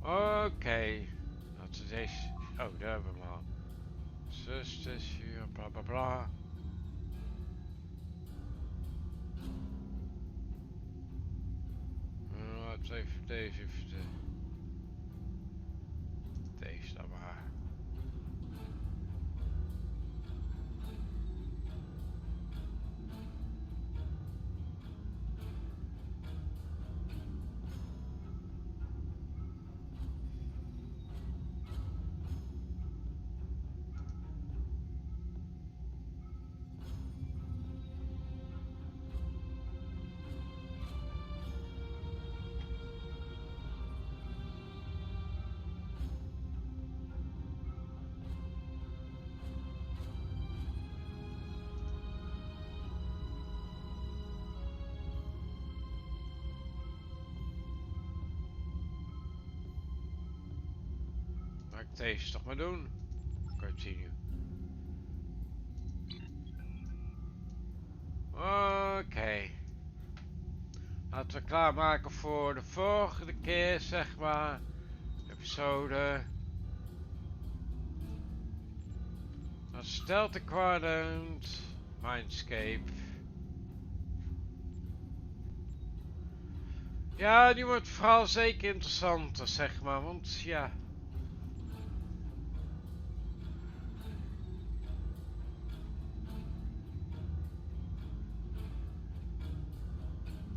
Oké, dat is deze. Oh, daar hebben we hem al. Zusters hier, bla bla bla. Laten we even deze deze dan maar. Laat ik deze toch maar doen. Continue. Oké. Laten we klaarmaken voor de volgende keer, zeg maar. Episode. Dan stelt de quadrant. Mindscape. Ja, die wordt vooral zeker interessanter, zeg maar. Want ja.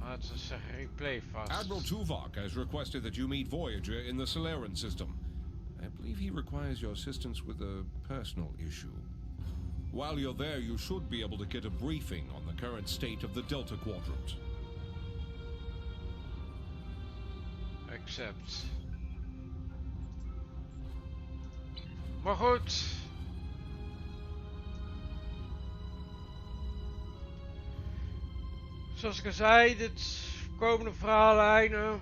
Laten we zeggen, replay vast. Admiral Tuvok has requested that you meet Voyager in the Solanae system. I believe he requires your assistance with a personal issue. While you're there, you should be able to get a briefing on the current state of the Delta Quadrant. Accept. Maar goed. Zoals ik al zei, dit komende verhaallijnen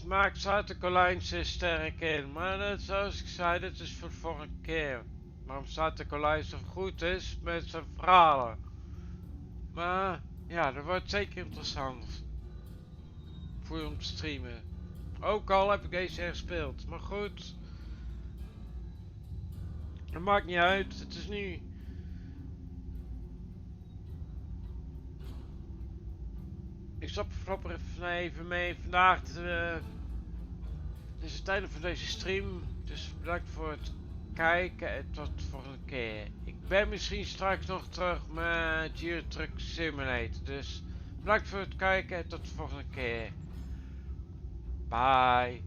maakt Zuid-Carolijn sterk in. Maar net zoals ik zei, dit is voor de volgende keer. Waarom Zuid-Carolijn zo goed is met zijn verhalen. Maar ja, dat wordt zeker interessant. Voor je om te streamen. Ook al heb ik deze gespeeld. Maar goed. Het maakt niet uit. Het is nu. Ik stap voorlopig even mee. Vandaag is het einde van deze stream. Dus bedankt voor het kijken en tot de volgende keer. Ik ben misschien straks nog terug met Euro Truck Simulator. Dus bedankt voor het kijken en tot de volgende keer. Bye.